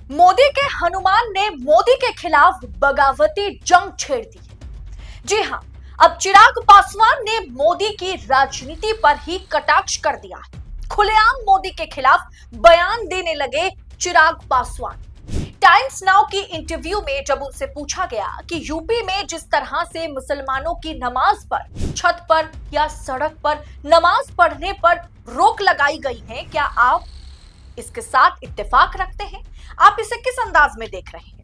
मोदी के हनुमान ने मोदी के खिलाफ बगावती जंग छेड़ दी है। जी हां, अब चिराग पासवान ने मोदी की राजनीति पर ही कटाक्ष कर दिया है। खुलेआम मोदी के खिलाफ बयान देने लगे चिराग पासवान। टाइम्स नाउ की इंटरव्यू में जब उनसे पूछा गया कि यूपी में जिस तरह से मुसलमानों की नमाज पर, छत पर या सड़क पर नमाज पढ़ने पर रोक लगाई गई है, क्या आप इसके साथ इत्तेफाक रखते हैं? आप इसे किस अंदाज में देख रहे हैं?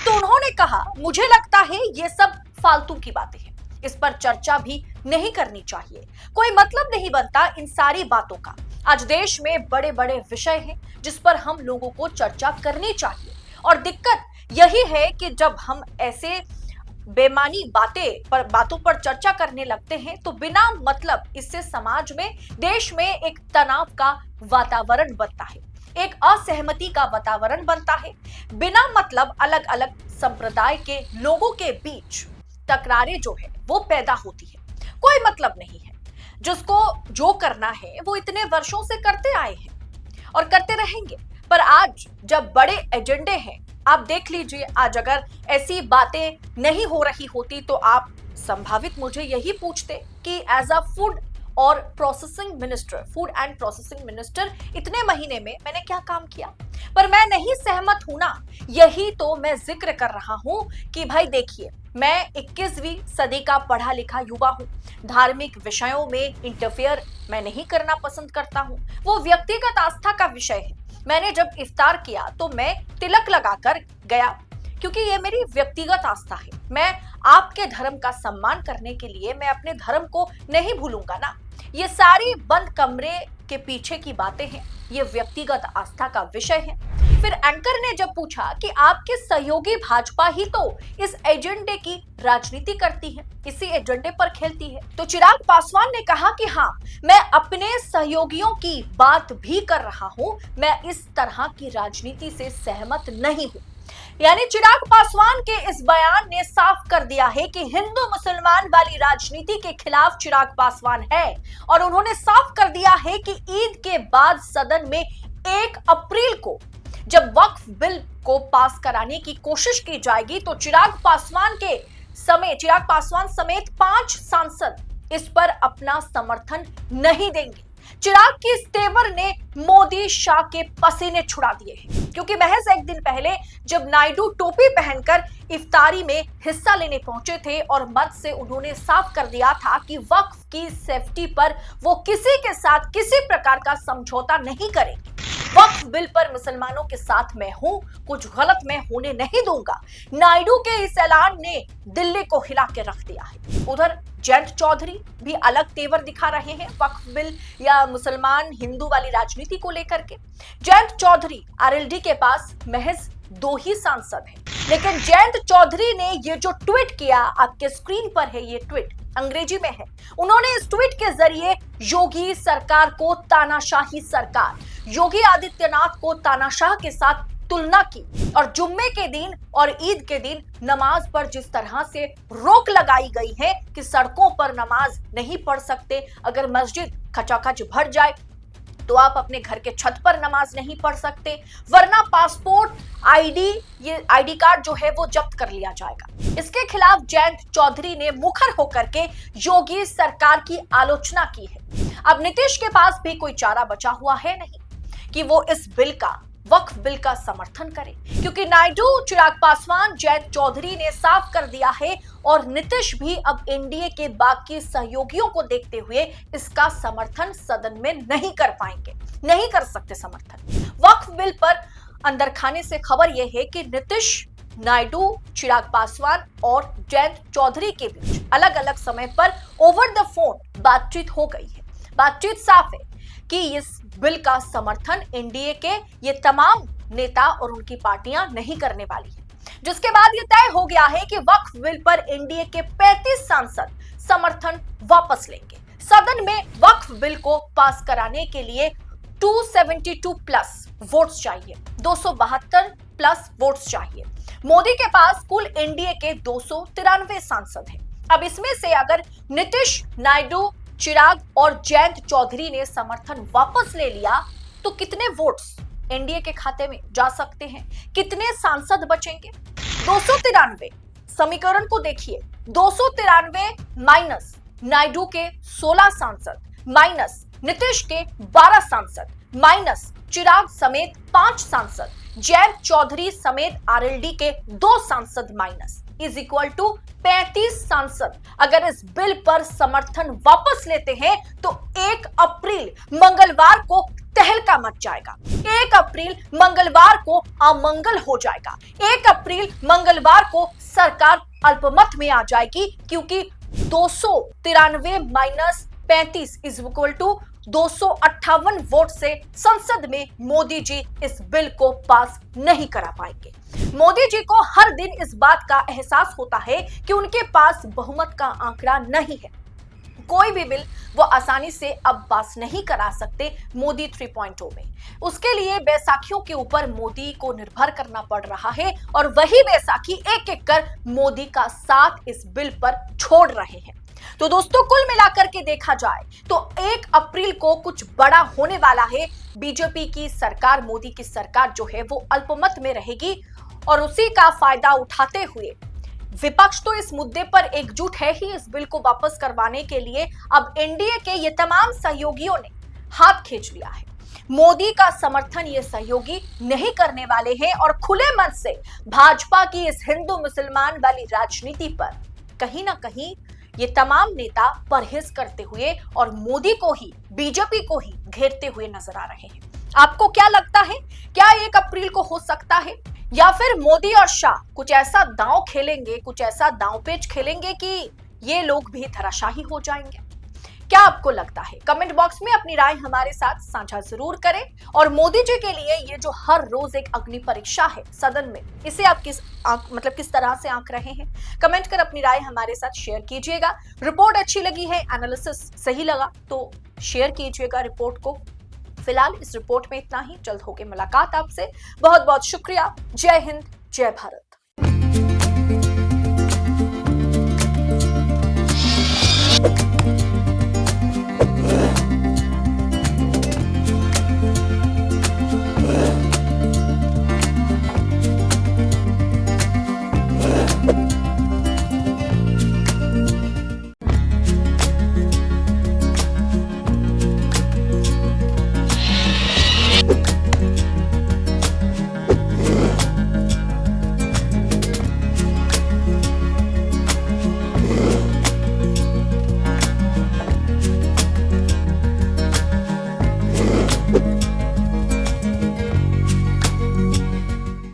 तो उन्होंने कहा, मुझे लगता है ये सब फालतू की बातें हैं, इस पर चर्चा भी नहीं करनी चाहिए। कोई मतलब नहीं बनता इन सारी बातों का। आज देश में बड़े बड़े विषय हैं जिस पर हम लोगों को चर्चा करनी चाहिए, और दिक्कत यही है कि जब हम ऐसे बेमानी बातों पर चर्चा करने लगते हैं तो बिना मतलब इससे समाज में, देश में एक तनाव का वातावरण बनता है, एक असहमति का वातावरण बनता है। बिना मतलब अलग अलग संप्रदाय के लोगों के बीच तकरारें जो है वो पैदा होती है। कोई मतलब नहीं है। जिसको जो करना है वो इतने वर्षों से करते आए हैं और करते रहेंगे। पर आज जब बड़े एजेंडे हैं, आप देख लीजिए, आज अगर ऐसी बातें नहीं हो रही होती तो आप संभावित मुझे यही पूछते कि एज अ फूड और processing minister, food and processing minister, इतने महीने में मैंने क्या काम किया। पर मैं नहीं सहमत हूं ना, यही तो मैं जिक्र कर रहा हूं कि भाई देखिए, मैं 21वीं सदी का पढ़ा लिखा युवा हूं। धार्मिक विषयों में इंटरफेयर मैं नहीं करना पसंद करता हूं, वो व्यक्तिगत आस्था का विषय है। मैंने जब इफ्तार किया तो मैं तिलक लगाकर गया, क्योंकि ये मेरी व्यक्तिगत आस्था है। मैं आपके धर्म का सम्मान करने के लिए मैं अपने धर्म को नहीं भूलूंगा ना। ये सारी बंद कमरे के पीछे की बातें हैं, ये व्यक्तिगत आस्था का विषय है। फिर एंकर ने जब पूछा कि आपके सहयोगी भाजपा ही तो इस एजेंडे की राजनीति करती है, इसी एजेंडे पर खेलती है, तो चिराग पासवान ने कहा कि हाँ, मैं अपने सहयोगियों की बात भी कर रहा हूं, मैं इस तरह की राजनीति से सहमत नहीं हूं। यानी चिराग पासवान के इस बयान ने साफ कर दिया है कि हिंदू मुसलमान वाली राजनीति के खिलाफ चिराग पासवान है, और उन्होंने साफ कर दिया है कि ईद के बाद सदन में 1 अप्रैल को जब वक्फ बिल को पास कराने की कोशिश की जाएगी तो चिराग पासवान समेत 5 सांसद इस पर अपना समर्थन नहीं देंगे। चिराग की इस तेवर ने मोदी शाह के पसीने छुड़ा दिए हैं, क्योंकि महज एक दिन पहले जब नायडू टोपी पहनकर इफ्तारी में हिस्सा लेने पहुंचे थे और मंच से उन्होंने साफ कर दिया था कि वक्फ की सेफ्टी पर वो किसी के साथ किसी प्रकार का समझौता नहीं करेंगे। वक्फ बिल पर मुसलमानों के साथ मैं हूं, कुछ गलत मैं होने नहीं दूंगा। नायडू के इस ऐलान ने दिल्ली को हिला के रख दिया है। उधर जयंत चौधरी भी अलग तेवर दिखा रहे हैं वक्फ बिल या मुसलमान हिंदू वाली राजनीति को लेकर के। जयंत चौधरी आरएलडी के पास महज 2 ही सांसद हैं, लेकिन जयंत चौधरी ने ये जो ट्वीट किया, आपके स्क्रीन पर है ये ट्वीट, अंग्रेजी में है। उन्होंने इस ट्वीट के जरिए योगी सरकार को तानाशाही सरकार, योगी आदित्यनाथ को तानाशाह के साथ तुलना की, और जुम्मे के दिन और ईद के दिन नमाज पर जिस तरह से रोक लगाई गई है कि सड़कों पर नमाज नहीं पढ़ सकते, अगर मस्जिद खचाखच भर जाए तो आप अपने घर के छत पर नमाज नहीं पढ़ सकते, वरना पासपोर्ट, ये आईडी कार्ड जो है वो जब्त कर लिया जाएगा। इसके खिलाफ जयंत चौधरी ने मुखर होकर के योगी सरकार की आलोचना की है। अब नीतीश के पास भी कोई चारा बचा हुआ है नहीं कि वो इस बिल का, वक्फ बिल का समर्थन करे, क्योंकि नायडू, चिराग पासवान, जयंत चौधरी ने साफ कर दिया है, और नीतीश भी अब एनडीए के बाकी सहयोगियों को देखते हुए इसका समर्थन सदन में नहीं कर पाएंगे, नहीं कर सकते समर्थन। वक्फ बिल पर अंदर खाने से खबर यह है कि नीतीश, नायडू, चिराग पासवान और जयंत चौधरी के बीच अलग अलग समय पर ओवर द फोन बातचीत हो गई है। बातचीत साफ है कि इस बिल का समर्थन एनडीए के ये तमाम नेता और उनकी पार्टियां नहीं करने वाली है, जिसके बाद ये तय हो गया है कि वक्फ बिल पर एनडीए के 35 सांसद समर्थन वापस लेंगे। सदन में वक्फ बिल को पास कराने के लिए 272 प्लस वोट्स चाहिए, 272 प्लस वोट्स चाहिए। मोदी के पास कुल एनडीए के 293 सांसद हैं। अब इसमें से अगर नीतीश, नायडू, चिराग और जयंत चौधरी ने समर्थन वापस ले लिया तो कितने वोट्स एनडीए के खाते में जा सकते हैं। कितने सांसद बचेंगे? 293। समीकरण को देखिए, 293 माइनस नायडू के 16 सांसद, माइनस नीतीश के 12 सांसद, माइनस चिराग समेत 5 सांसद, जैन चौधरी समेत आरएलडी के 2 सांसद माइनस इज इक्वल टू 35 सांसद अगर इस बिल पर समर्थन वापस लेते हैं तो 1 अप्रैल मंगलवार को तहलका मच जाएगा। 1 अप्रैल मंगलवार को अमंगल हो जाएगा। 1 अप्रैल मंगलवार को सरकार अल्पमत में आ जाएगी, क्योंकि 293 minus 35 is equal to 258 vote से संसद में मोदी जी इस बिल को पास नहीं करा पाएंगे। मोदी जी को हर दिन इस बात का एहसास होता है कि उनके पास बहुमत का आंकड़ा नहीं है। कोई भी बिल वो आसानी से अब पास नहीं करा सकते मोदी 3.0 में। उसके लिए बैसाखियों के ऊपर मोदी को निर्भर करना पड़ रहा है और वही बैसाखी एक एक कर मोदी का साथ इस बिल पर छोड़ रहे हैं। तो दोस्तों, कुल मिलाकर के देखा जाए तो 1 अप्रैल को कुछ बड़ा होने वाला है। बीजेपी की सरकार, मोदी की सरकार जो है वो अल्पमत में रहेगी और उसी का फायदा उठाते हुए विपक्ष तो इस मुद्दे पर एकजुट है ही इस बिल को वापस करवाने के लिए। अब एनडीए के ये तमाम सहयोगियों ने हाथ खींच लिया है। मोदी का समर्थन ये सहयोगी नहीं करने वाले हैं और खुले मन से भाजपा की इस हिंदू मुसलमान वाली राजनीति पर कहीं ना कहीं ये तमाम नेता परहेज करते हुए और मोदी को ही, बीजेपी को ही घेरते हुए नजर आ रहे हैं। आपको क्या लगता है, क्या 1 अप्रैल को हो सकता है, या फिर मोदी और शाह कुछ ऐसा दांव खेलेंगे, कुछ ऐसा दांवपेच खेलेंगे कि ये लोग भी धराशायी हो जाएंगे? क्या आपको लगता है? कमेंट बॉक्स में अपनी राय हमारे साथ साझा जरूर करें। और मोदी जी के लिए ये जो हर रोज एक अग्नि परीक्षा है सदन में, इसे आप किस तरह से आंक रहे हैं? कमेंट कर अपनी राय हमारे साथ शेयर कीजिएगा। रिपोर्ट अच्छी लगी है, एनालिसिस सही लगा तो शेयर कीजिएगा रिपोर्ट को। फिलहाल इस रिपोर्ट में इतना ही। जल्द होगी मुलाकात आपसे। बहुत बहुत शुक्रिया। जय हिंद, जय भारत।